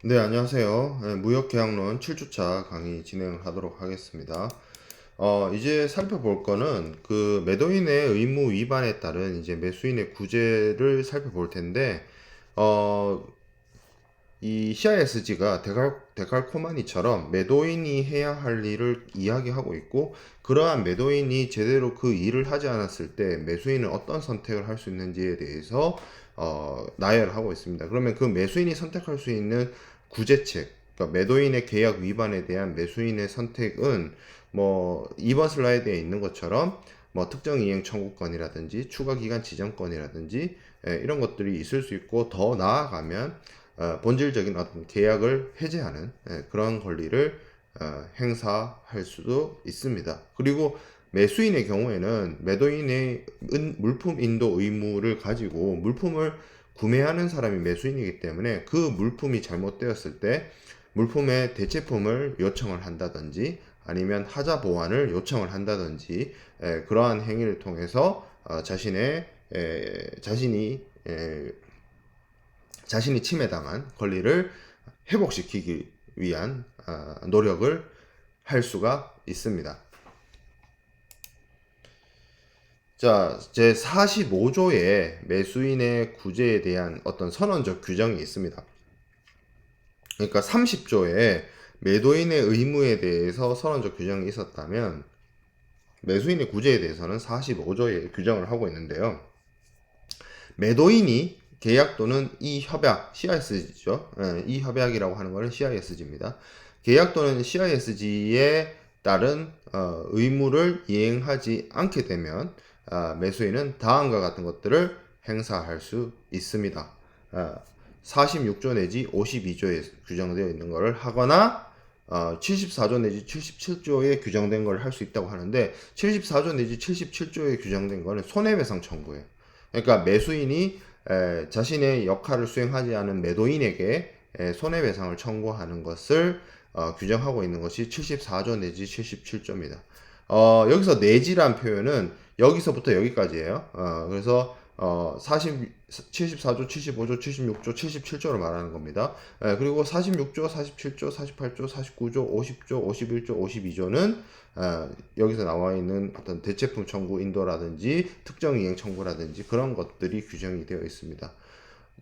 네, 안녕하세요. 네, 무역계약론 7주차 강의 진행을 하도록 하겠습니다. 이제 살펴볼 거는 그 매도인의 의무 위반에 따른 이제 매수인의 구제를 살펴볼 텐데, 어, 이 CISG가 데칼코마니처럼 매도인이 해야 할 일을 이야기하고 있고, 그러한 매도인이 제대로 그 일을 하지 않았을 때 매수인은 어떤 선택을 할 수 있는지에 대해서 나열하고 있습니다. 그러면 그 매수인이 선택할 수 있는 구제책, 그러니까 매도인의 계약 위반에 대한 매수인의 선택은 뭐 2번 슬라이드에 있는 것처럼 뭐 특정 이행 청구권이라든지 추가 기간 지정권이라든지 이런 것들이 있을 수 있고, 더 나아가면 본질적인 어떤 계약을 해제하는 그런 권리를 행사할 수도 있습니다. 그리고 매수인의 경우에는 매도인의 물품 인도 의무를 가지고 물품을 구매하는 사람이 매수인이기 때문에 그 물품이 잘못되었을 때 물품의 대체품을 요청을 한다든지 아니면 하자 보완을 요청을 한다든지 그러한 행위를 통해서 자신이 침해당한 권리를 회복시키기 위한 노력을 할 수가 있습니다. 자, 제 45조에 매수인의 구제에 대한 어떤 선언적 규정이 있습니다. 그러니까 30조에 매도인의 의무에 대해서 선언적 규정이 있었다면 매수인의 구제에 대해서는 45조에 규정을 하고 있는데요. 매도인이 계약 또는 이 협약, CISG죠. 이 협약이라고 하는 것은 CISG입니다. 계약 또는 CISG에 따른 의무를 이행하지 않게 되면 매수인은 다음과 같은 것들을 행사할 수 있습니다. 46조 내지 52조에 규정되어 있는 것을 하거나 74조 내지 77조에 규정된 걸 할 수 있다고 하는데, 74조 내지 77조에 규정된 거는 손해배상 청구예요. 그러니까 매수인이 자신의 역할을 수행하지 않은 매도인에게 손해배상을 청구하는 것을 규정하고 있는 것이 74조 내지 77조입니다. 여기서 내지란 표현은 여기서부터 여기까지예요. 그래서 74조, 75조, 76조, 77조를 말하는 겁니다. 그리고 46조, 47조, 48조, 49조, 50조, 51조, 52조는 여기서 나와 있는 어떤 대체품 청구 인도라든지 특정 이행 청구라든지 그런 것들이 규정이 되어 있습니다.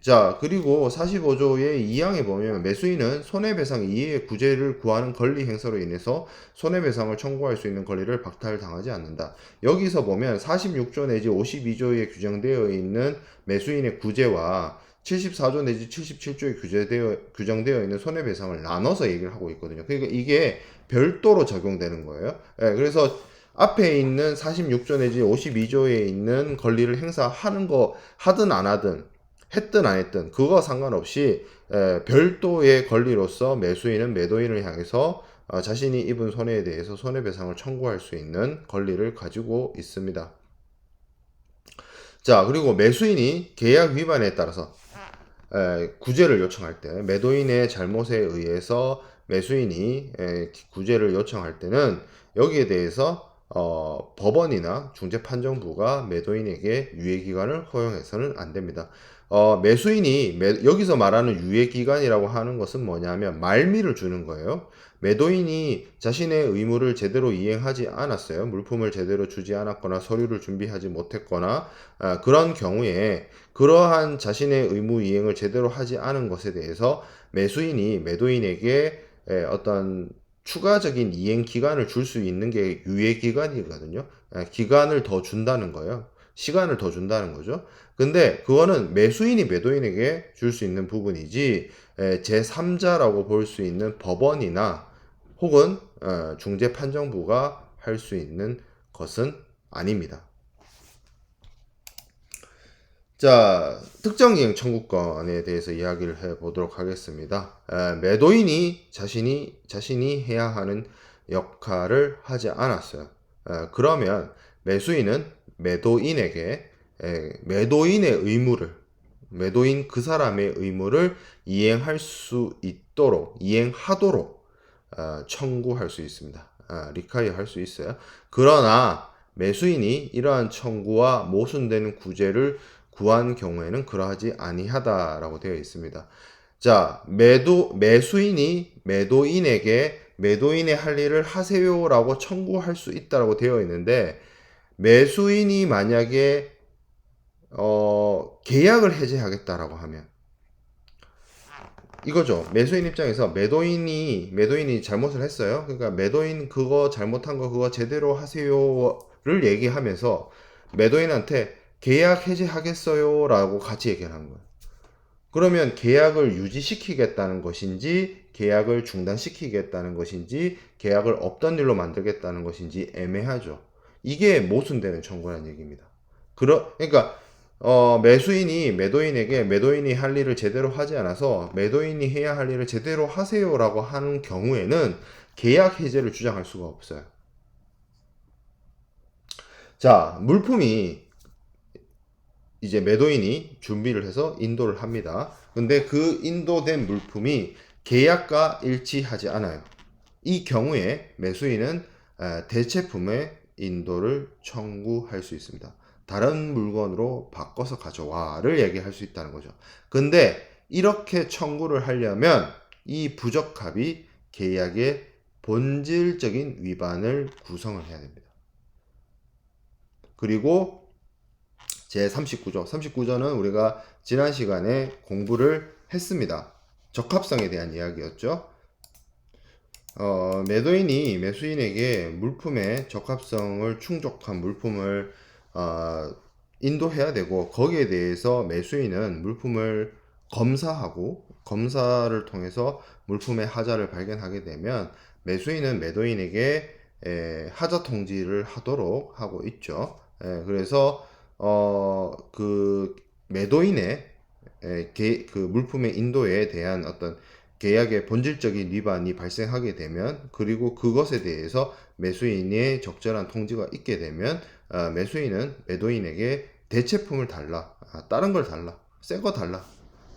자, 그리고 45조의 2항에 보면 매수인은 손해배상 이외의 구제를 구하는 권리 행사로 인해서 손해배상을 청구할 수 있는 권리를 박탈당하지 않는다. 여기서 보면 46조 내지 52조에 규정되어 있는 매수인의 구제와 74조 내지 77조에 규정되어 있는 손해배상을 나눠서 얘기를 하고 있거든요. 그러니까 이게 별도로 적용되는 거예요. 그래서 앞에 있는 46조 내지 52조에 있는 권리를 행사하는 거 하든 안 하든 했든 안 했든 그거 상관없이 별도의 권리로서 매수인은 매도인을 향해서 자신이 입은 손해에 대해서 손해배상을 청구할 수 있는 권리를 가지고 있습니다. 자, 그리고 매수인이 계약 위반에 따라서 구제를 요청할 때, 매도인의 잘못에 의해서 매수인이 구제를 요청할 때는 여기에 대해서 법원이나 중재판정부가 매도인에게 유예기간을 허용해서는 안 됩니다. 매수인이 여기서 말하는 유예기간이라고 하는 것은 뭐냐면 말미를 주는 거예요. 매도인이 자신의 의무를 제대로 이행하지 않았어요. 물품을 제대로 주지 않았거나 서류를 준비하지 못했거나 그런 경우에 그러한 자신의 의무 이행을 제대로 하지 않은 것에 대해서 매수인이 매도인에게 어떤 추가적인 이행 기간을 줄 수 있는 게 유예 기간이거든요. 기간을 더 준다는 거예요. 시간을 더 준다는 거죠. 근데 그거는 매수인이 매도인에게 줄 수 있는 부분이지 제3자라고 볼 수 있는 법원이나 혹은 중재판정부가 할 수 있는 것은 아닙니다. 자, 특정이행 청구권에 대해서 이야기를 해보도록 하겠습니다. 매도인이 자신이 해야 하는 역할을 하지 않았어요. 그러면 매수인은 매도인에게 매도인 그 사람의 의무를 이행하도록 청구할 수 있습니다. 리카이어 할 수 있어요. 그러나 매수인이 이러한 청구와 모순되는 구제를 구한 경우에는 그러하지 아니하다라고 되어 있습니다. 자, 매수인이 매도인의 할 일을 하세요라고 청구할 수 있다라고 되어 있는데, 매수인이 만약에 계약을 해지하겠다라고 하면 이거죠. 매수인 입장에서 매도인이 잘못을 했어요. 그러니까 매도인 그거 잘못한 거 그거 제대로 하세요를 얘기하면서 매도인한테 계약 해지하겠어요라고 같이 얘기를 하는 거예요. 그러면 계약을 유지시키겠다는 것인지 계약을 중단시키겠다는 것인지 계약을 없던 일로 만들겠다는 것인지 애매하죠. 이게 모순되는 청구라는 얘기입니다. 그러니까 매수인이 매도인이 할 일을 제대로 하지 않아서 매도인이 해야 할 일을 제대로 하세요라고 하는 경우에는 계약 해제를 주장할 수가 없어요. 자, 물품이 이제 매도인이 준비를 해서 인도를 합니다. 근데 그 인도된 물품이 계약과 일치하지 않아요. 이 경우에 매수인은 대체품의 인도를 청구할 수 있습니다. 다른 물건으로 바꿔서 가져와를 얘기할 수 있다는 거죠. 근데 이렇게 청구를 하려면 이 부적합이 계약의 본질적인 위반을 구성을 해야 됩니다. 그리고 제39조. 39조는 우리가 지난 시간에 공부를 했습니다. 적합성에 대한 이야기였죠. 매도인이 매수인에게 물품의 적합성을 충족한 물품을 인도해야 되고, 거기에 대해서 매수인은 물품을 검사하고 검사를 통해서 물품의 하자를 발견하게 되면 매수인은 매도인에게 하자 통지를 하도록 하고 있죠. 그래서 그 매도인의 그 물품의 인도에 대한 어떤 계약의 본질적인 위반이 발생하게 되면, 그리고 그것에 대해서 매수인의 적절한 통지가 있게 되면 매수인은 매도인에게 대체품을 달라, 다른 걸 달라, 새 거 달라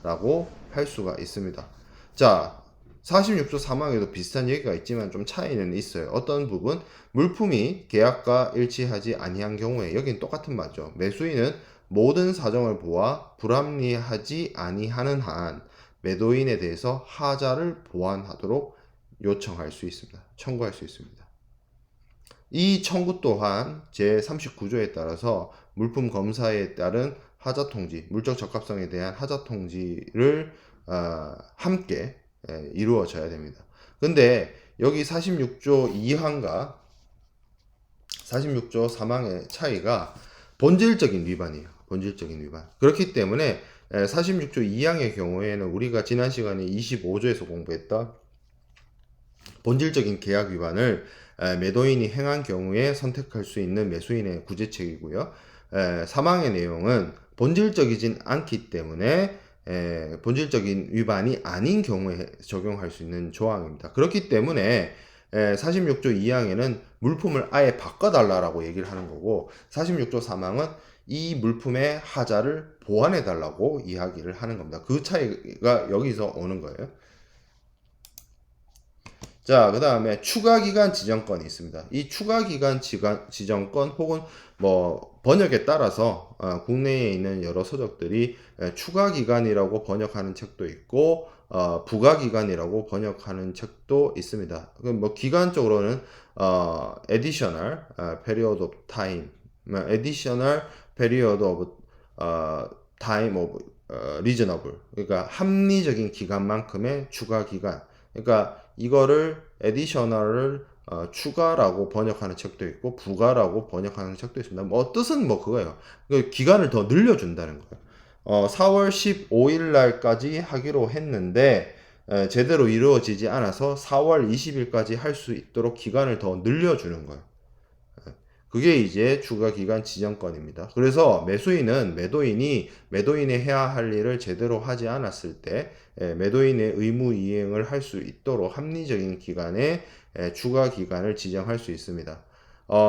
라고 할 수가 있습니다. 자, 46조 3항에도 비슷한 얘기가 있지만 좀 차이는 있어요. 어떤 부분? 물품이 계약과 일치하지 아니한 경우에, 여긴 똑같은 말이죠. 매수인은 모든 사정을 보아 불합리하지 아니하는 한 매도인에 대해서 하자를 보완하도록 요청할 수 있습니다. 청구할 수 있습니다. 이 청구 또한 제39조에 따라서 물품 검사에 따른 하자 통지, 물적 적합성에 대한 하자 통지를 함께 이루어져야 됩니다. 근데 여기 46조 2항과 46조 3항의 차이가 본질적인 위반이에요. 본질적인 위반. 그렇기 때문에 46조 2항의 경우에는 우리가 지난 시간에 25조에서 공부했던 본질적인 계약 위반을 매도인이 행한 경우에 선택할 수 있는 매수인의 구제책이고요. 사망의 내용은 본질적이진 않기 때문에 본질적인 위반이 아닌 경우에 적용할 수 있는 조항입니다. 그렇기 때문에 46조 2항에는 물품을 아예 바꿔달라고 얘기를 하는 거고, 46조 3항은 이 물품의 하자를 보완해달라고 이야기를 하는 겁니다. 그 차이가 여기서 오는 거예요. 자, 그 다음에 추가기간 지정권이 있습니다. 이 추가기간 지정권 혹은 뭐 번역에 따라서 국내에 있는 여러 서적들이 추가기간이라고 번역하는 책도 있고 부가기간이라고 번역하는 책도 있습니다. 뭐 기간적으로는 additional period of time, additional period of time of reasonable, 그러니까 합리적인 기간만큼의 추가기간. 그러니까 이거를 additional을 추가라고 번역하는 책도 있고 부가라고 번역하는 책도 있습니다. 뭐 뜻은 뭐 그거예요. 기간을 더 늘려준다는 거예요. 4월 15일 날까지 하기로 했는데 제대로 이루어지지 않아서 4월 20일까지 할 수 있도록 기간을 더 늘려주는 거예요. 그게 이제 추가기간 지정권입니다. 그래서 매수인은 매도인이 해야 할 일을 제대로 하지 않았을 때 매도인의 의무 이행을 할 수 있도록 합리적인 기간에 추가기간을 지정할 수 있습니다.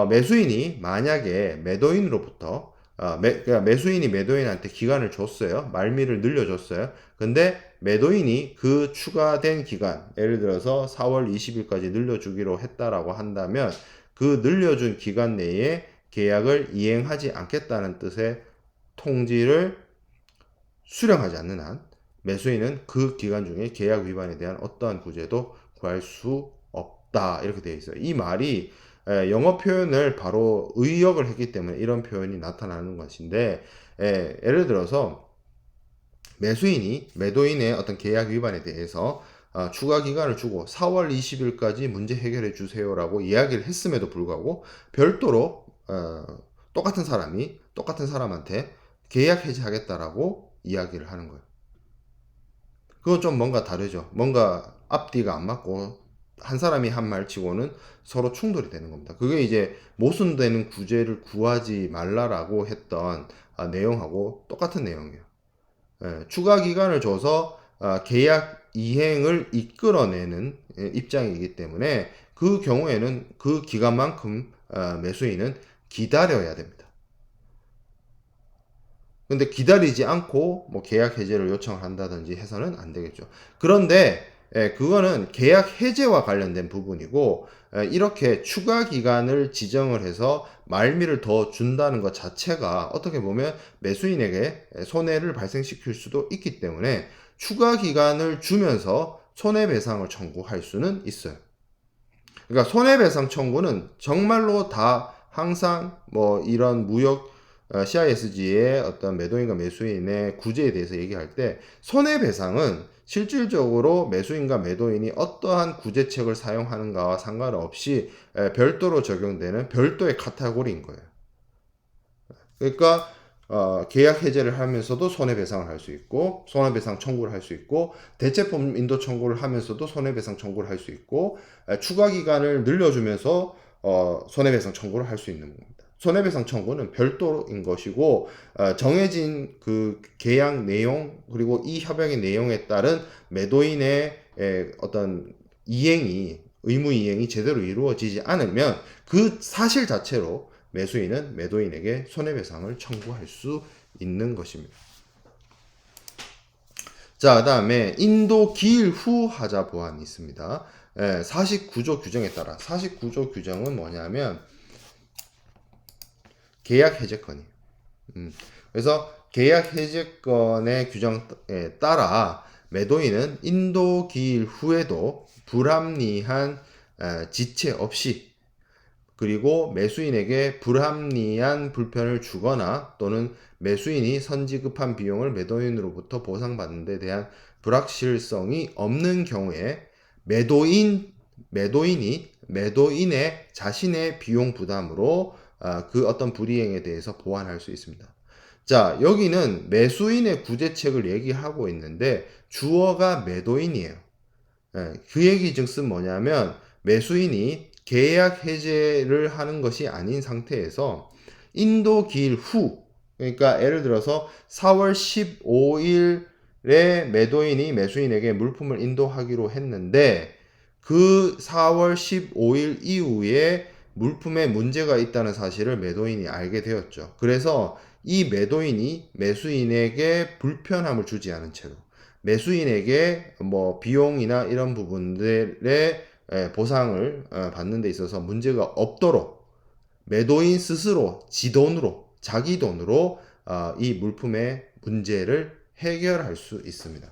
매수인이 만약에 매도인으로부터 그러니까 매수인이 매도인한테 기간을 줬어요. 말미를 늘려줬어요. 근데 매도인이 그 추가된 기간, 예를 들어서 4월 20일까지 늘려주기로 했다라고 한다면 그 늘려준 기간 내에 계약을 이행하지 않겠다는 뜻의 통지를 수령하지 않는 한 매수인은 그 기간 중에 계약 위반에 대한 어떠한 구제도 구할 수 없다. 이렇게 되어 있어요. 이 말이 영어 표현을 바로 의역을 했기 때문에 이런 표현이 나타나는 것인데, 예를 들어서 매수인이 매도인의 어떤 계약 위반에 대해서 추가 기간을 주고 4월 20일까지 문제 해결해 주세요라고 이야기를 했음에도 불구하고 별도로 똑같은 사람이 똑같은 사람한테 계약 해지하겠다라고 이야기를 하는 거예요. 그건 좀 뭔가 다르죠. 뭔가 앞뒤가 안 맞고 한 사람이 한 말치고는 서로 충돌이 되는 겁니다. 그게 이제 모순되는 구제를 구하지 말라라고 했던 내용하고 똑같은 내용이에요. 추가 기간을 줘서 계약 이행을 이끌어내는 입장이기 때문에 그 경우에는 그 기간만큼 매수인은 기다려야 됩니다. 근데 기다리지 않고 뭐 계약 해제를 요청을 한다든지 해서는 안 되겠죠. 그런데 그거는 계약 해제와 관련된 부분이고, 이렇게 추가 기간을 지정을 해서 말미를 더 준다는 것 자체가 어떻게 보면 매수인에게 손해를 발생시킬 수도 있기 때문에 추가 기간을 주면서 손해배상을 청구할 수는 있어요. 그러니까 손해배상 청구는 정말로 다 항상 뭐 이런 무역 CISG의 어떤 매도인과 매수인의 구제에 대해서 얘기할 때 손해배상은 실질적으로 매수인과 매도인이 어떠한 구제책을 사용하는가와 상관없이 별도로 적용되는 별도의 카테고리인 거예요. 그러니까 계약 해제를 하면서도 손해배상을 할 수 있고, 손해배상 청구를 할 수 있고, 대체품 인도 청구를 하면서도 손해배상 청구를 할 수 있고, 추가 기간을 늘려주면서 손해배상 청구를 할 수 있는 겁니다. 손해배상 청구는 별도인 것이고, 정해진 그 계약 내용 그리고 이 협약의 내용에 따른 매도인의 어떤 이행이 의무 이행이 제대로 이루어지지 않으면 그 사실 자체로 매수인은 매도인에게 손해배상을 청구할 수 있는 것입니다. 자, 그 다음에 인도 기일 후 하자 보완이 있습니다. 49조 규정에 따라 49조 규정은 뭐냐면 계약 해제건이에요. 그래서 계약 해제건의 규정에 따라 매도인은 인도 기일 후에도 불합리한 지체 없이, 그리고 매수인에게 불합리한 불편을 주거나 또는 매수인이 선지급한 비용을 매도인으로부터 보상받는 데 대한 불확실성이 없는 경우에 매도인이 매도인의 자신의 비용 부담으로 그 어떤 불이행에 대해서 보완할 수 있습니다. 자, 여기는 매수인의 구제책을 얘기하고 있는데 주어가 매도인이에요. 그 얘기 즉슨 뭐냐면 매수인이 계약 해제를 하는 것이 아닌 상태에서 인도 기일 후, 그러니까 예를 들어서 4월 15일에 매도인이 매수인에게 물품을 인도하기로 했는데 그 4월 15일 이후에 물품에 문제가 있다는 사실을 매도인이 알게 되었죠. 그래서 이 매도인이 매수인에게 불편함을 주지 않은 채로 매수인에게 뭐 비용이나 이런 부분들의 보상을 받는 데 있어서 문제가 없도록 매도인 스스로 자기 돈으로 이 물품의 문제를 해결할 수 있습니다.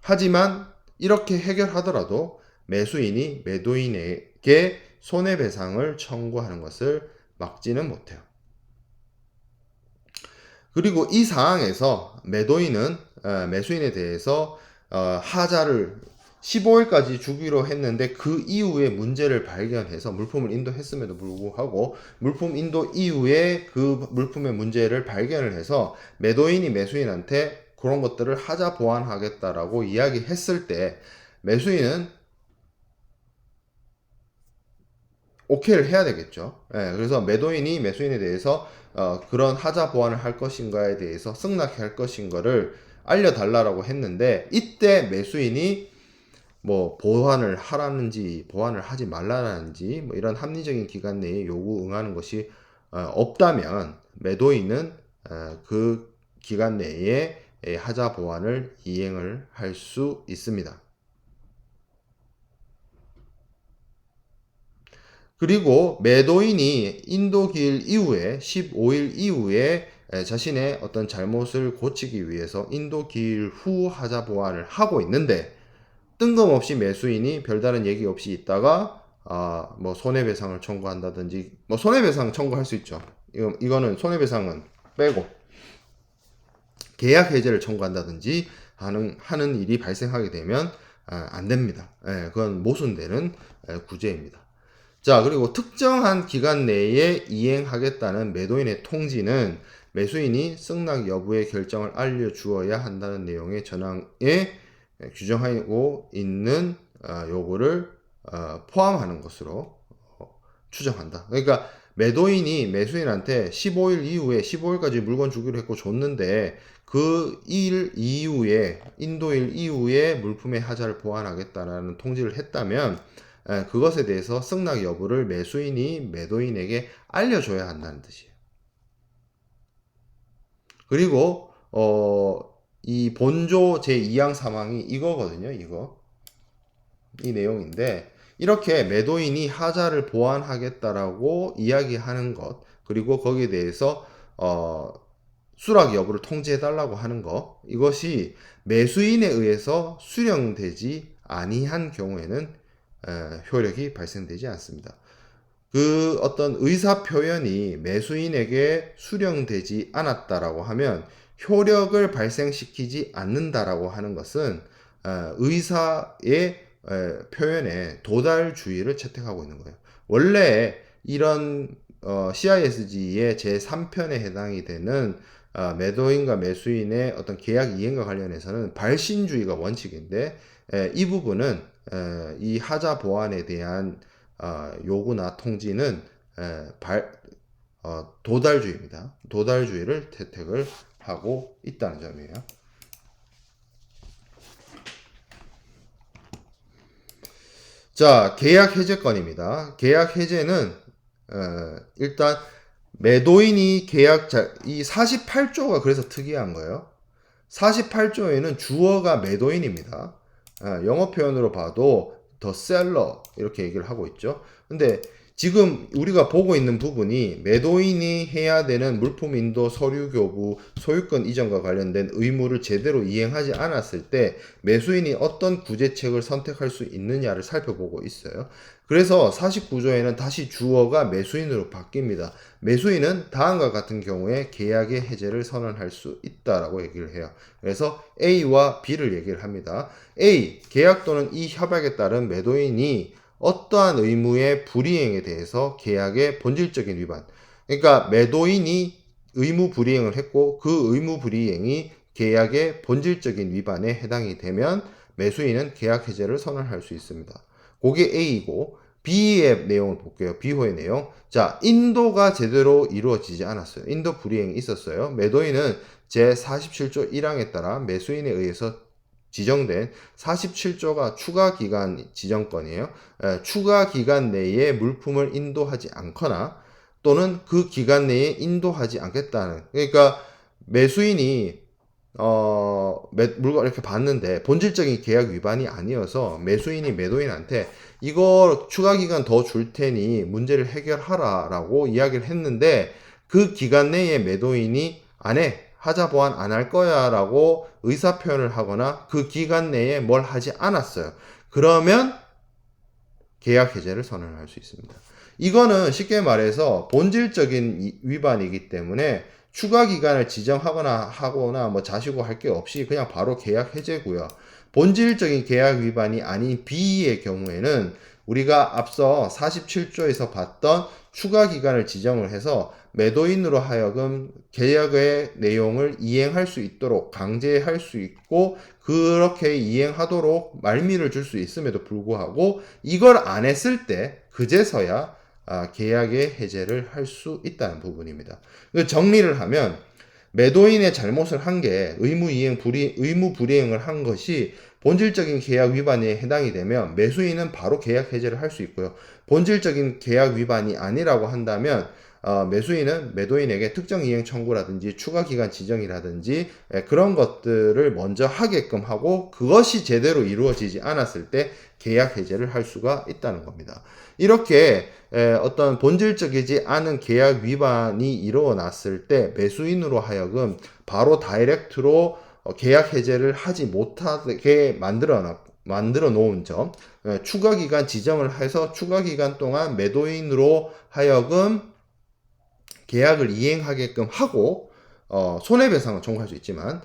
하지만 이렇게 해결하더라도 매수인이 매도인에게 손해배상을 청구하는 것을 막지는 못해요. 그리고 이 상황에서 매도인은 매수인에 대해서 하자를 15일까지 주기로 했는데 그 이후에 문제를 발견해서 물품을 인도했음에도 불구하고 물품 인도 이후에 그 물품의 문제를 발견을 해서 매도인이 매수인한테 그런 것들을 하자 보완하겠다라고 이야기했을 때 매수인은 오케이를 해야 되겠죠. 그래서 매도인이 매수인에 대해서 그런 하자 보완을 할 것인가에 대해서 승낙해 할 것인가를 알려달라고 했는데 이때 매수인이 뭐 보완을 하라는지 보완을 하지 말라는지 뭐 이런 합리적인 기간 내에 요구 응하는 것이 없다면 매도인은 그 기간 내에 하자 보완을 이행을 할 수 있습니다. 그리고 매도인이 인도기일 이후에 15일 이후에 자신의 어떤 잘못을 고치기 위해서 인도 기일 후 하자 보완을 하고 있는데 뜬금없이 매수인이 별다른 얘기 없이 있다가 뭐 손해배상을 청구한다든지, 뭐 손해배상 청구할 수 있죠. 이거는 손해배상은 빼고 계약 해제를 청구한다든지 하는 일이 발생하게 되면 안 됩니다. 그건 모순되는 구제입니다. 자, 그리고 특정한 기간 내에 이행하겠다는 매도인의 통지는 매수인이 승낙 여부의 결정을 알려주어야 한다는 내용의 전항에 규정하고 있는 요구를 포함하는 것으로 추정한다. 그러니까 매도인이 매수인한테 15일 이후에 15일까지 물건 주기로 했고 줬는데 그 일 이후에 인도일 이후에 물품의 하자를 보완하겠다라는 통지를 했다면 그것에 대해서 승낙 여부를 매수인이 매도인에게 알려줘야 한다는 뜻이에요. 그리고 이 본조 제2항 3항이 이거거든요. 이 내용인데 이렇게 매도인이 하자를 보완하겠다라고 이야기하는 것, 그리고 거기에 대해서 수락 여부를 통지해 달라고 하는 것, 이것이 매수인에 의해서 수령되지 아니한 경우에는 효력이 발생되지 않습니다. 그 어떤 의사 표현이 매수인에게 수령되지 않았다라고 하면 효력을 발생시키지 않는다라고 하는 것은 의사의 표현에 도달주의를 채택하고 있는 거예요. 원래 이런 CISG의 제3편에 해당이 되는 매도인과 매수인의 어떤 계약 이행과 관련해서는 발신주의가 원칙인데 이 부분은 이 하자 보완에 대한 요구나 통지는 도달주의입니다. 도달주의를 채택을 하고 있다는 점이에요. 자, 계약 해제권입니다. 계약 해제는 일단 매도인이 이 48조가 그래서 특이한 거예요. 48조에는 주어가 매도인입니다. 영어 표현으로 봐도 the seller 이렇게 얘기를 하고 있죠. 근데 지금 우리가 보고 있는 부분이 매도인이 해야 되는 물품 인도, 서류 교부, 소유권 이전과 관련된 의무를 제대로 이행하지 않았을 때 매수인이 어떤 구제책을 선택할 수 있느냐를 살펴보고 있어요. 그래서 49조에는 다시 주어가 매수인으로 바뀝니다. 매수인은 다음과 같은 경우에 계약의 해제를 선언할 수 있다라고 얘기를 해요. 그래서 A와 B를 얘기를 합니다. A, 계약 또는 이 협약에 따른 매도인이 어떠한 의무의 불이행에 대해서 계약의 본질적인 위반, 그러니까 매도인이 의무 불이행을 했고 그 의무 불이행이 계약의 본질적인 위반에 해당이 되면 매수인은 계약 해제를 선언할 수 있습니다. 그게 A이고, B의 내용을 볼게요. B호의 내용. 자, 인도가 제대로 이루어지지 않았어요. 인도 불이행이 있었어요. 매도인은 제47조 1항에 따라 매수인에 의해서 지정된 47조가 추가 기간 지정권이에요. 추가 기간 내에 물품을 인도하지 않거나 또는 그 기간 내에 인도하지 않겠다는, 그러니까 매수인이 물건 이렇게 봤는데 본질적인 계약 위반이 아니어서 매수인이 매도인한테 이거 추가 기간 더 줄 테니 문제를 해결하라 라고 이야기를 했는데 그 기간 내에 매도인이 안 해, 하자 보완 안 할 거야 라고 의사표현을 하거나 그 기간 내에 뭘 하지 않았어요. 그러면 계약 해제를 선언할 수 있습니다. 이거는 쉽게 말해서 본질적인 위반이기 때문에 추가 기간을 지정하거나 뭐 자시고 할 게 없이 그냥 바로 계약 해제고요. 본질적인 계약 위반이 아닌 B의 경우에는 우리가 앞서 47조에서 봤던 추가 기간을 지정을 해서 매도인으로 하여금 계약의 내용을 이행할 수 있도록 강제할 수 있고 그렇게 이행하도록 말미를 줄 수 있음에도 불구하고 이걸 안 했을 때 그제서야 계약의 해제를 할 수 있다는 부분입니다. 정리를 하면 매도인의 잘못을 한 게 의무 불이행을 한 것이 본질적인 계약 위반에 해당이 되면 매수인은 바로 계약 해제를 할 수 있고요. 본질적인 계약 위반이 아니라고 한다면 매수인은 매도인에게 특정 이행 청구라든지 추가 기간 지정이라든지 그런 것들을 먼저 하게끔 하고 그것이 제대로 이루어지지 않았을 때 계약 해제를 할 수가 있다는 겁니다. 이렇게 어떤 본질적이지 않은 계약 위반이 일어났을 때 매수인으로 하여금 바로 다이렉트로 계약 해제를 하지 못하게 만들어 놓은 점, 추가 기간 지정을 해서 추가 기간 동안 매도인으로 하여금 계약을 이행하게끔 하고 손해배상은 청구할 수 있지만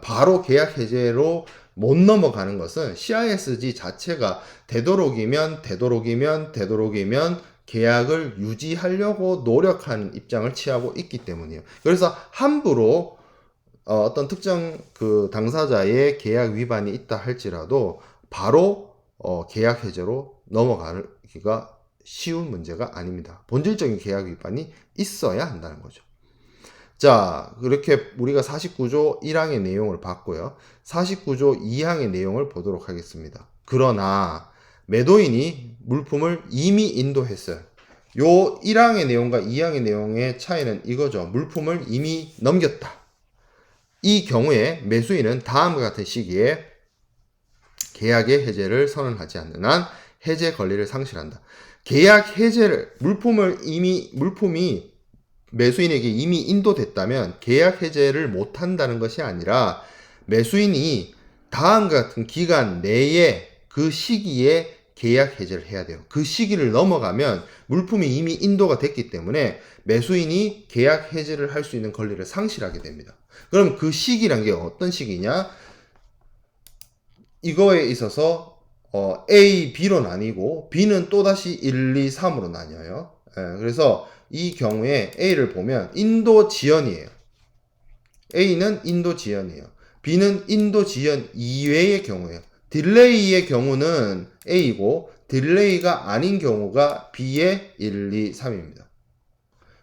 바로 계약 해제로 못 넘어가는 것은 CISG 자체가 되도록이면 계약을 유지하려고 노력하는 입장을 취하고 있기 때문이에요. 그래서 함부로 어떤 특정 그 당사자의 계약 위반이 있다 할지라도 바로 계약 해제로 넘어가기가 쉬운 문제가 아닙니다. 본질적인 계약 위반이 있어야 한다는 거죠. 자, 그렇게 우리가 49조 1항의 내용을 봤고요. 49조 2항의 내용을 보도록 하겠습니다. 그러나 매도인이 물품을 이미 인도했어요. 요 1항의 내용과 2항의 내용의 차이는 이거죠. 물품을 이미 넘겼다. 이 경우에 매수인은 다음과 같은 시기에 계약의 해제를 선언하지 않는 한 해제 권리를 상실한다. 계약 해제를 물품이 매수인에게 이미 인도됐다면 계약 해제를 못한다는 것이 아니라 매수인이 다음과 같은 기간 내에 그 시기에 계약 해제를 해야 돼요. 그 시기를 넘어가면 물품이 이미 인도가 됐기 때문에 매수인이 계약 해제를 할 수 있는 권리를 상실하게 됩니다. 그럼 그 시기란 게 어떤 시기냐? 이거에 있어서 A, B로 나뉘고 B는 또다시 1, 2, 3으로 나뉘어요. 그래서 이 경우에 A를 보면 인도 지연이에요. A는 인도 지연이에요. B는 인도 지연 이외의 경우예요. 딜레이의 경우는 A고 딜레이가 아닌 경우가 B의 1, 2, 3입니다.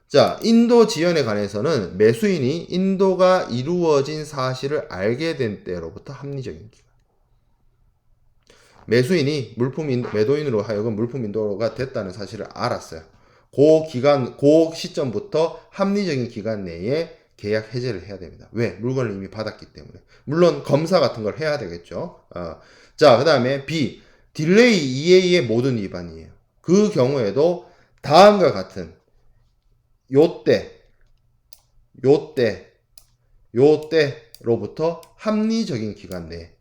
자, 인도 지연에 관해서는 매수인이 인도가 이루어진 사실을 알게 된 때로부터 합리적인 기간. 매수인이 매도인으로 하여금 물품 인도가 됐다는 사실을 알았어요. 그 시점부터 합리적인 기간 내에 계약 해제를 해야 됩니다. 왜? 물건을 이미 받았기 때문에. 물론 검사 같은 걸 해야 되겠죠. 자, 그 다음에 B. 딜레이 EA의 모든 위반이에요. 그 경우에도 다음과 같은 요때로부터 합리적인 기간 내에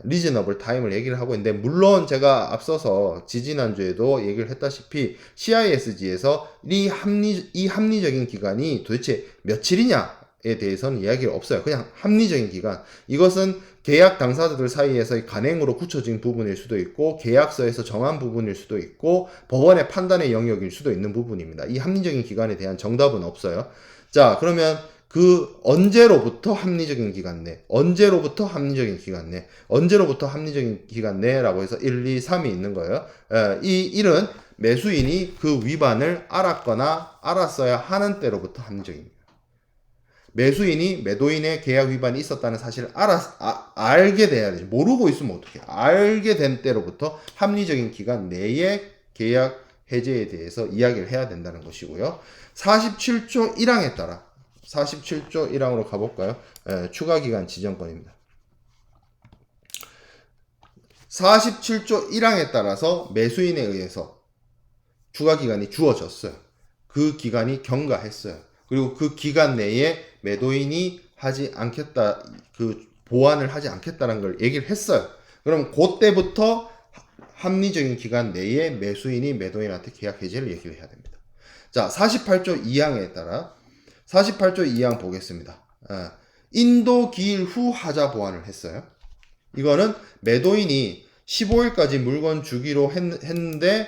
리즈너블 타임을 얘기를 하고 있는데, 물론 제가 앞서서 지지난주에도 얘기를 했다시피 CISG에서 이 합리적인 기간이 도대체 며칠이냐에 대해서는 이야기가 없어요. 그냥 합리적인 기간. 이것은 계약 당사자들 사이에서의 간행으로 굳혀진 부분일 수도 있고 계약서에서 정한 부분일 수도 있고 법원의 판단의 영역일 수도 있는 부분입니다. 이 합리적인 기간에 대한 정답은 없어요. 자, 그러면 그 언제로부터 합리적인 기간 내라고 해서 1, 2, 3이 있는 거예요. 이 1은 매수인이 그 위반을 알았거나 알았어야 하는 때로부터 합리적입니다. 매수인이 매도인의 계약 위반이 있었다는 사실을 알게 돼야 되지. 모르고 있으면 어떡해. 알게 된 때로부터 합리적인 기간 내에 계약 해제에 대해서 이야기를 해야 된다는 것이고요. 47조 1항에 따라 47조 1항으로 가볼까요? 추가기간 지정권입니다. 47조 1항에 따라서 매수인에 의해서 추가기간이 주어졌어요. 그 기간이 경과했어요. 그리고 그 기간 내에 매도인이 하지 않겠다, 그 보완을 하지 않겠다는 걸 얘기를 했어요. 그럼 그때부터 합리적인 기간 내에 매수인이 매도인한테 계약 해지를 얘기를 해야 됩니다. 자, 48조 2항에 따라 48조 2항 보겠습니다. 인도 기일 후 하자 보완을 했어요. 이거는 매도인이 15일까지 물건 주기로 했는데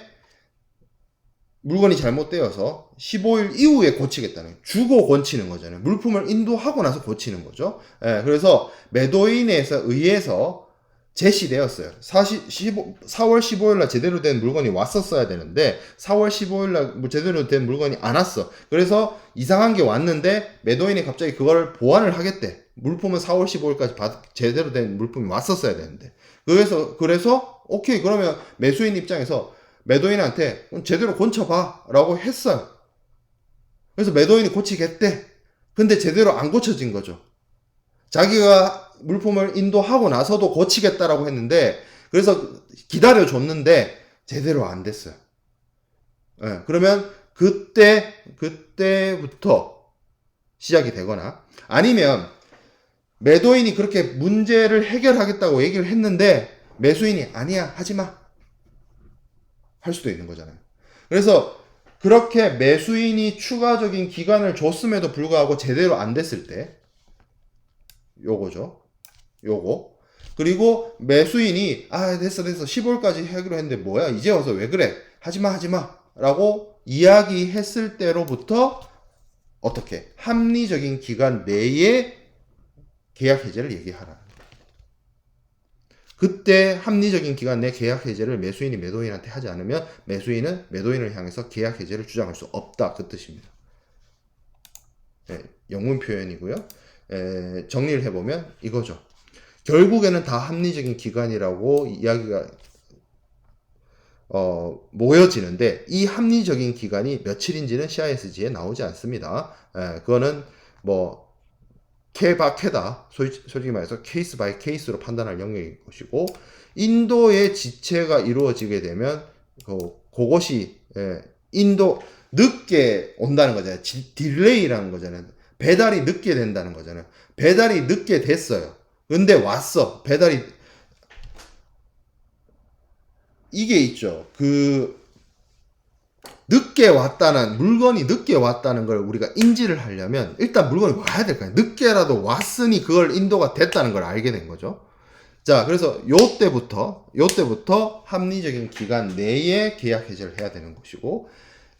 물건이 잘못되어서 15일 이후에 고치겠다는 거예요. 주고 고치는 거잖아요. 물품을 인도하고 나서 고치는 거죠. 그래서 매도인에서 의해서 제시되었어요. 4월 15일 날 제대로 된 물건이 왔었어야 되는데 4월 15일 날 제대로 된 물건이 안 왔어. 그래서 이상한 게 왔는데 매도인이 갑자기 그걸 보완을 하겠대. 물품은 4월 15일까지 제대로 된 물품이 왔었어야 되는데. 그래서 오케이, 그러면 매수인 입장에서 매도인한테 제대로 고쳐봐 라고 했어요. 그래서 매도인이 고치겠대. 근데 제대로 안 고쳐진 거죠. 자기가 물품을 인도하고 나서도 고치겠다라고 했는데, 그래서 기다려줬는데 제대로 안 됐어요. 예, 그러면 그때부터 시작이 되거나, 아니면 매도인이 그렇게 문제를 해결하겠다고 얘기를 했는데 매수인이 아니야, 하지마 할 수도 있는 거잖아요. 그래서 그렇게 매수인이 추가적인 기간을 줬음에도 불구하고 제대로 안 됐을 때, 요거죠. 요거. 그리고 매수인이 됐어 15일까지 하기로 했는데 뭐야 이제 와서 왜 그래, 하지마 라고 이야기했을 때로부터 어떻게 합리적인 기간 내에 계약 해제를 얘기하라. 그때 합리적인 기간 내 계약 해제를 매수인이 매도인한테 하지 않으면 매수인은 매도인을 향해서 계약 해제를 주장할 수 없다, 그 뜻입니다. 영문 표현이고요. 정리를 해보면 이거죠. 결국에는 다 합리적인 기간이라고 이야기가 모여지는데, 이 합리적인 기간이 며칠인지는 CISG에 나오지 않습니다. 그거는 뭐 케바케다, 솔직히 말해서 케이스 바이 케이스로 판단할 영역인 것이고, 인도의 지체가 이루어지게 되면 그것이 인도 늦게 온다는 거잖아요. 딜레이라는 거잖아요. 배달이 늦게 된다는 거잖아요. 배달이 늦게 됐어요. 근데 왔어. 배달이 이게 있죠. 늦게 왔다는, 물건이 늦게 왔다는 걸 우리가 인지를 하려면 일단 물건이 와야 될 거예요. 늦게라도 왔으니 그걸 인도가 됐다는 걸 알게 된 거죠. 자, 그래서 요때부터 합리적인 기간 내에 계약 해제를 해야 되는 것이고,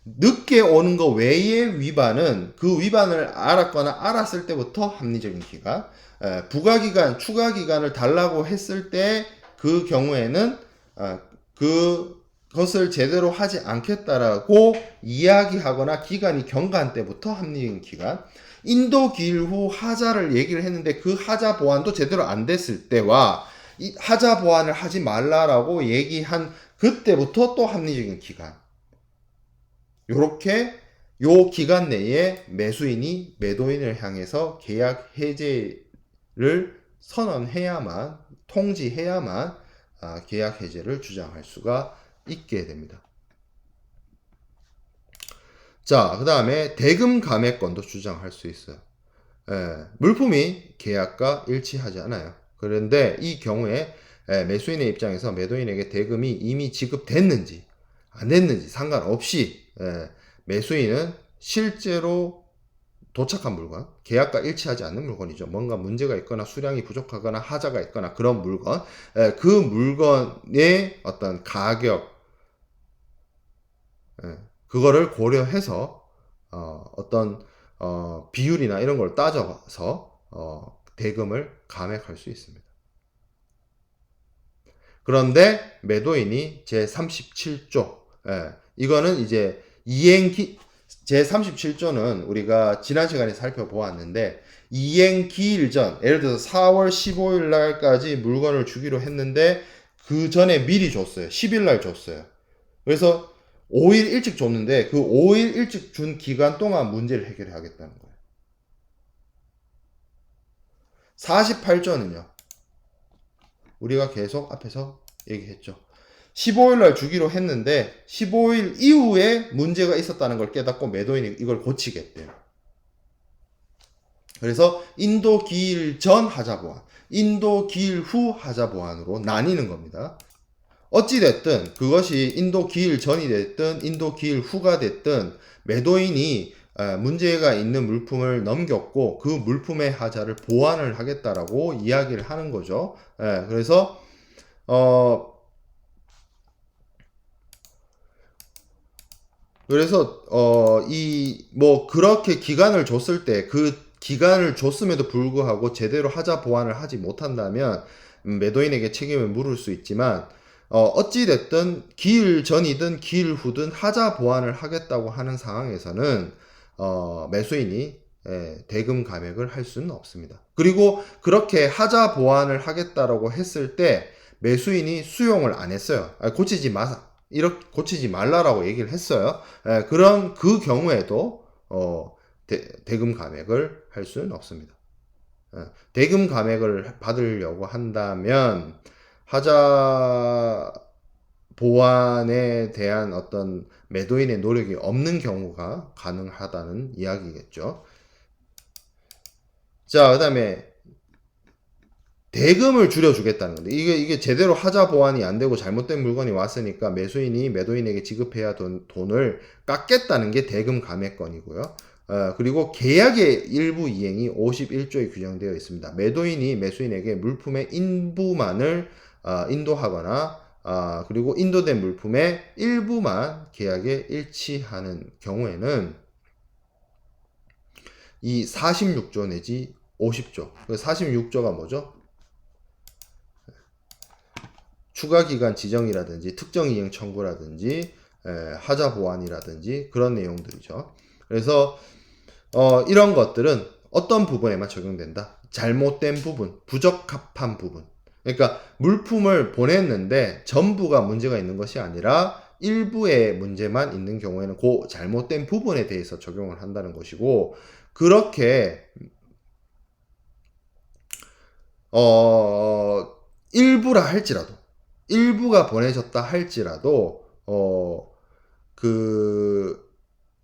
늦게 오는 거 외의 위반은 그 위반을 알았거나 알았을 때부터 합리적인 기간, 부가 기간, 추가 기간을 달라고 했을 때 그 경우에는 그것을 제대로 하지 않겠다라고 이야기하거나 기간이 경과한 때부터 합리적인 기간, 인도 기일 후 하자를 얘기를 했는데 그 하자 보완도 제대로 안 됐을 때와 이 하자 보완을 하지 말라라고 얘기한 그때부터 또 합리적인 기간, 요렇게 요 기간 내에 매수인이 매도인을 향해서 계약 해제를 선언해야만, 통지해야만 계약 해제를 주장할 수가 있게 됩니다. 자, 그 다음에 대금 감액권도 주장할 수 있어요. 물품이 계약과 일치하지 않아요. 그런데 이 경우에 매수인의 입장에서 매도인에게 대금이 이미 지급됐는지 안 됐는지 상관없이 매수인은 실제로 도착한 물건, 계약과 일치하지 않는 물건이죠. 뭔가 문제가 있거나 수량이 부족하거나 하자가 있거나 그런 물건, 그 물건의 어떤 가격, 그거를 고려해서 어떤 비율이나 이런 걸 따져서 대금을 감액할 수 있습니다. 그런데 매도인이 제37조, 이거는 이제 제37조는 우리가 지난 시간에 살펴보았는데, 이행 기일 전, 예를 들어서 4월 15일 날까지 물건을 주기로 했는데 그 전에 미리 줬어요. 10일 날 줬어요. 그래서 5일 일찍 줬는데 그 5일 일찍 준 기간 동안 문제를 해결하겠다는 거예요. 48조는요. 우리가 계속 앞에서 얘기했죠. 15일 날 주기로 했는데 15일 이후에 문제가 있었다는 걸 깨닫고 매도인이 이걸 고치겠대요. 그래서 인도 기일 전 하자 보완, 인도 기일 후 하자 보완으로 나뉘는 겁니다. 어찌됐든 그것이 인도 기일 전이 됐든 인도 기일 후가 됐든 매도인이 문제가 있는 물품을 넘겼고 그 물품의 하자를 보완을 하겠다라고 이야기를 하는 거죠. 그래서 그렇게 기간을 줬을 때 그 기간을 줬음에도 불구하고 제대로 하자 보완을 하지 못한다면 매도인에게 책임을 물을 수 있지만, 어찌됐든 기일 전이든 기일 후든 하자 보완을 하겠다고 하는 상황에서는 매수인이 대금 감액을 할 수는 없습니다. 그리고 그렇게 하자 보완을 하겠다라고 했을 때 매수인이 수용을 안 했어요. 고치지 말라라고 얘기를 했어요. 그런 그 경우에도 대금 감액을 할 수는 없습니다. 대금 감액을 받으려고 한다면 하자 보완에 대한 어떤 매도인의 노력이 없는 경우가 가능하다는 이야기겠죠. 자, 그 다음에 대금을 줄여주겠다는 건데, 이게 제대로 하자 보완이 안 되고 잘못된 물건이 왔으니까 매수인이 매도인에게 지급해야 돈을 깎겠다는 게 대금 감액건이고요. 그리고 계약의 일부 이행이 51조에 규정되어 있습니다. 매도인이 매수인에게 물품의 인부만을 인도하거나 그리고 인도된 물품의 일부만 계약에 일치하는 경우에는 이 46조 내지 50조, 46조가 뭐죠? 추가기간 지정이라든지 특정이행 청구라든지 하자 보완이라든지 그런 내용들이죠. 그래서 이런 것들은 어떤 부분에만 적용된다? 잘못된 부분, 부적합한 부분. 그러니까 물품을 보냈는데 전부가 문제가 있는 것이 아니라 일부의 문제만 있는 경우에는 그 잘못된 부분에 대해서 적용을 한다는 것이고, 그렇게 일부라 할지라도, 일부가 보내졌다 할지라도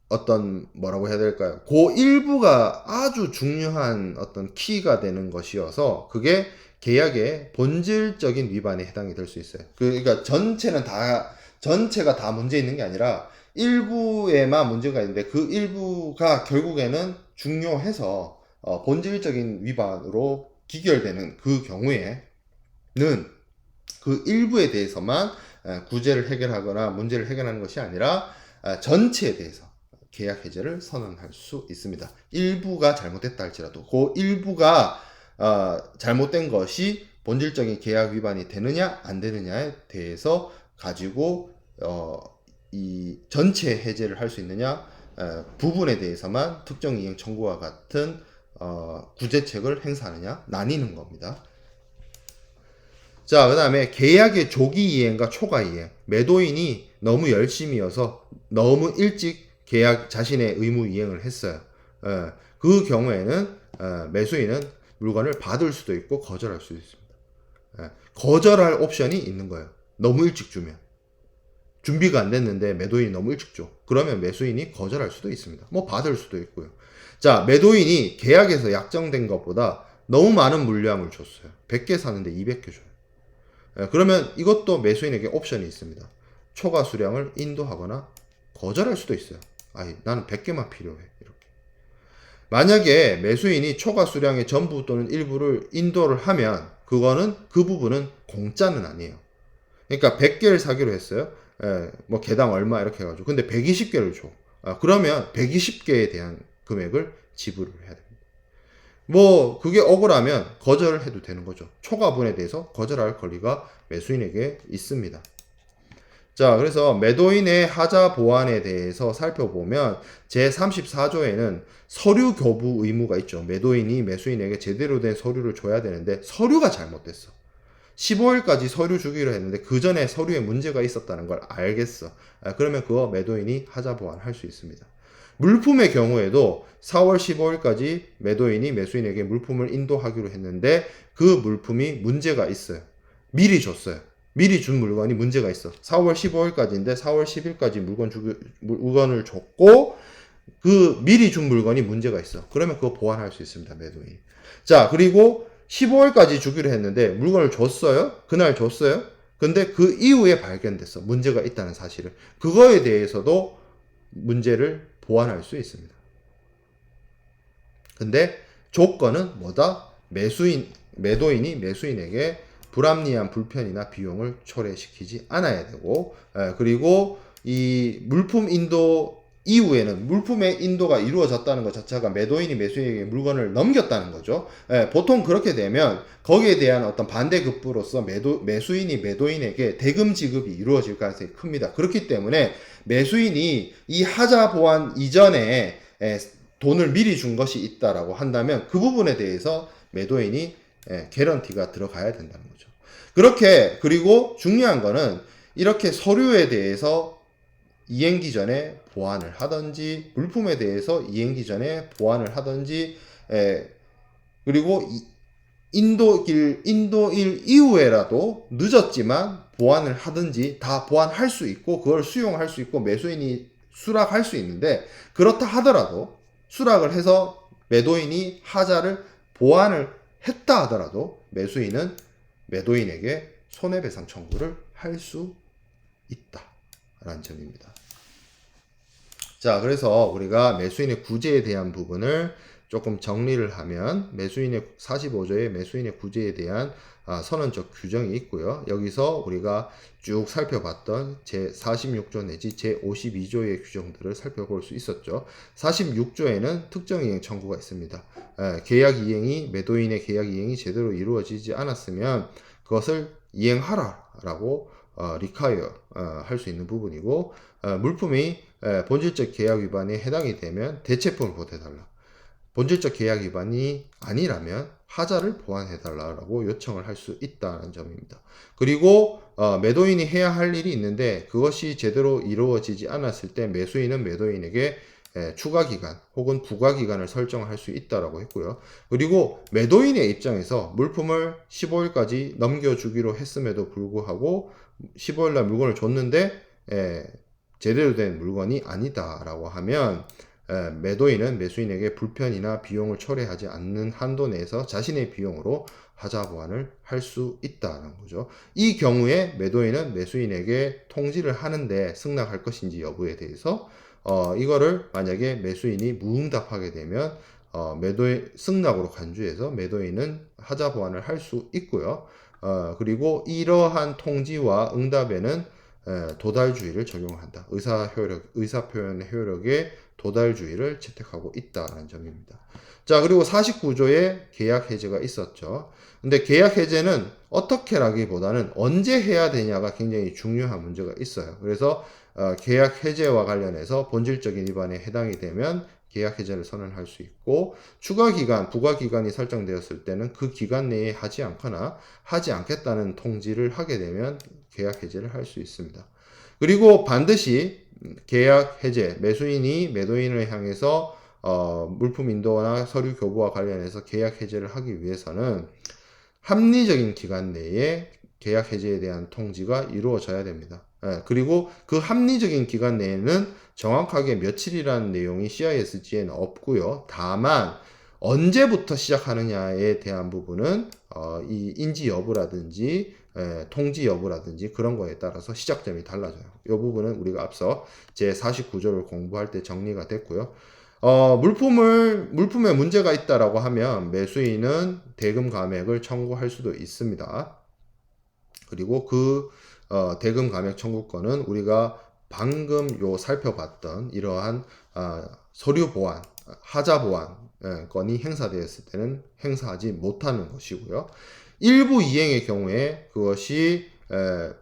어떤 뭐라고 해야 될까요? 그 일부가 아주 중요한 어떤 키가 되는 것이어서 그게 계약의 본질적인 위반에 해당이 될 수 있어요. 그러니까 전체가 다 문제 있는 게 아니라 일부에만 문제가 있는데 그 일부가 결국에는 중요해서 본질적인 위반으로 기결되는 그 경우에는 그 일부에 대해서만 구제를 해결하거나 문제를 해결하는 것이 아니라 전체에 대해서 계약 해제를 선언할 수 있습니다. 일부가 잘못됐다 할지라도 그 일부가 잘못된 것이 본질적인 계약 위반이 되느냐 안 되느냐에 대해서 가지고 이 전체 해제를 할 수 있느냐 부분에 대해서만 특정 이행 청구와 같은 구제책을 행사하느냐 나뉘는 겁니다. 자, 그 다음에 계약의 조기 이행과 초과 이행. 매도인이 너무 열심이어서 너무 일찍 자신의 의무 이행을 했어요. 그 경우에는 매수인은 물건을 받을 수도 있고 거절할 수도 있습니다. 거절할 옵션이 있는 거예요. 너무 일찍 주면. 준비가 안 됐는데 매도인이 너무 일찍 줘. 그러면 매수인이 거절할 수도 있습니다. 뭐 받을 수도 있고요. 자, 매도인이 계약에서 약정된 것보다 너무 많은 물량을 줬어요. 100개 사는데 200개 줘요. 그러면 이것도 매수인에게 옵션이 있습니다. 초과 수량을 인도하거나 거절할 수도 있어요. 아니, 나는 100개만 필요해. 이렇게. 만약에 매수인이 초과 수량의 전부 또는 일부를 인도를 하면 그 부분은 공짜는 아니에요. 그러니까 100개를 사기로 했어요. 뭐 개당 얼마 이렇게 해가지고. 근데 120개를 줘. 그러면 120개에 대한 금액을 지불을 해야 됩니다. 뭐 그게 억울하면 거절을 해도 되는 거죠. 초과분에 대해서 거절할 권리가 매수인에게 있습니다. 자, 그래서 매도인의 하자 보완에 대해서 살펴보면 제34조에는 서류 교부 의무가 있죠. 매도인이 매수인에게 제대로 된 서류를 줘야 되는데 서류가 잘못됐어. 15일까지 서류 주기로 했는데 그 전에 서류에 문제가 있었다는 걸 알겠어. 그러면 그거 매도인이 하자 보완할 수 있습니다. 물품의 경우에도 4월 15일까지 매도인이 매수인에게 물품을 인도하기로 했는데 그 물품이 문제가 있어요. 미리 줬어요. 미리 준 물건이 문제가 있어. 4월 15일까지인데 4월 10일까지 물건을 줬고 그 미리 준 물건이 문제가 있어. 그러면 그거 보완할 수 있습니다. 매도인이. 자, 그리고 15일까지 주기로 했는데 물건을 줬어요. 그날 줬어요. 근데 그 이후에 발견됐어. 문제가 있다는 사실을. 그거에 대해서도 문제를 보완할 수 있습니다. 근데 조건은 뭐다? 매도인이 매수인에게 불합리한 불편이나 비용을 초래시키지 않아야 되고, 그리고 이 물품 인도 이후에는 물품의 인도가 이루어졌다는 것 자체가 매도인이 매수인에게 물건을 넘겼다는 거죠. 보통 그렇게 되면 거기에 대한 어떤 반대급부로서 매수인이 매도인에게 대금 지급이 이루어질 가능성이 큽니다. 그렇기 때문에 매수인이 이 하자 보완 이전에 돈을 미리 준 것이 있다라고 한다면 그 부분에 대해서 매도인이 개런티가 들어가야 된다는 거죠. 그리고 중요한 거는 이렇게 서류에 대해서 이행기 전에 보완을 하든지 물품에 대해서 이행기 전에 보완을 하든지 그리고 인도일 이후에라도 늦었지만 보완을 하든지 다 보완할 수 있고 그걸 수용할 수 있고 매수인이 수락할 수 있는데 그렇다 하더라도 수락을 해서 매도인이 하자를 보완을 했다 하더라도 매수인은 매도인에게 손해배상 청구를 할 수 있다라는 점입니다. 자, 그래서 우리가 매수인의 구제에 대한 부분을 조금 정리를 하면 매수인의 45조의 매수인의 구제에 대한 선언적 규정이 있고요. 여기서 우리가 쭉 살펴봤던 제 46조 내지 제 52조의 규정들을 살펴볼 수 있었죠. 46조에는 특정 이행 청구가 있습니다. 계약 이행이 매도인의 계약 이행이 제대로 이루어지지 않았으면 그것을 이행하라라고 require 할 수 있는 부분이고 물품이 본질적 계약 위반에 해당이 되면 대체품을 보태달라. 본질적 계약 위반이 아니라면 하자를 보완해달라고 요청을 할 수 있다는 점입니다. 그리고 매도인이 해야 할 일이 있는데 그것이 제대로 이루어지지 않았을 때 매수인은 매도인에게 추가 기간 혹은 부과 기간을 설정할 수 있다라고 했고요. 그리고 매도인의 입장에서 물품을 15일까지 넘겨주기로 했음에도 불구하고 15일 날 물건을 줬는데 제대로 된 물건이 아니다라고 하면 매도인은 매수인에게 불편이나 비용을 초래하지 않는 한도 내에서 자신의 비용으로 하자 보완을 할 수 있다는 거죠. 이 경우에 매도인은 매수인에게 통지를 하는데 승낙할 것인지 여부에 대해서 이거를 만약에 매수인이 무응답하게 되면 매도인 승낙으로 간주해서 매도인은 하자 보완을 할 수 있고요. 그리고 이러한 통지와 응답에는 도달주의를 적용한다. 의사표현의 효력에 도달주의를 채택하고 있다는 점입니다. 자, 그리고 49조에 계약 해제가 있었죠. 근데 계약 해제는 어떻게라기보다는 언제 해야 되냐가 굉장히 중요한 문제가 있어요. 그래서 계약 해제와 관련해서 본질적인 위반에 해당이 되면 계약 해제를 선언할 수 있고 추가 기간, 부과 기간이 설정되었을 때는 그 기간 내에 하지 않거나 하지 않겠다는 통지를 하게 되면 계약 해제를 할 수 있습니다. 그리고 반드시 계약 해제, 매수인이 매도인을 향해서 물품 인도나 서류 교부와 관련해서 계약 해제를 하기 위해서는 합리적인 기간 내에 계약 해제에 대한 통지가 이루어져야 됩니다. 그리고 그 합리적인 기간 내에는 정확하게 며칠이라는 내용이 CISG에는 없고요. 다만 언제부터 시작하느냐에 대한 부분은 이 인지 여부라든지 통지 여부라든지 그런 거에 따라서 시작점이 달라져요. 이 부분은 우리가 앞서 제 49조를 공부할 때 정리가 됐고요. 물품에 문제가 있다라고 하면 매수인은 대금 감액을 청구할 수도 있습니다. 그리고 그 대금 감액 청구권은 우리가 방금 살펴봤던 이러한 서류 보완, 하자 보완 건이 행사되었을 때는 행사하지 못하는 것이고요. 일부 이행의 경우에 그것이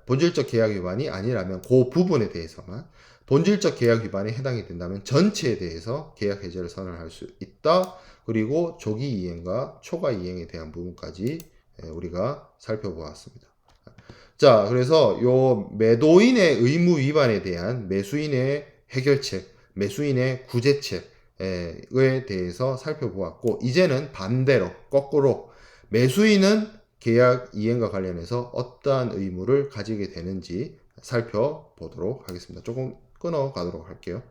본질적 계약 위반이 아니라면 그 부분에 대해서만 본질적 계약 위반에 해당이 된다면 전체에 대해서 계약 해제를 선언할 수 있다. 그리고 조기 이행과 초과 이행에 대한 부분까지 우리가 살펴보았습니다. 자, 그래서 요 매도인의 의무 위반에 대한 매수인의 해결책, 매수인의 구제책에 대해서 살펴보았고, 이제는 반대로, 거꾸로 매수인은 계약 이행과 관련해서 어떠한 의무를 가지게 되는지 살펴보도록 하겠습니다. 조금 끊어 가도록 할게요.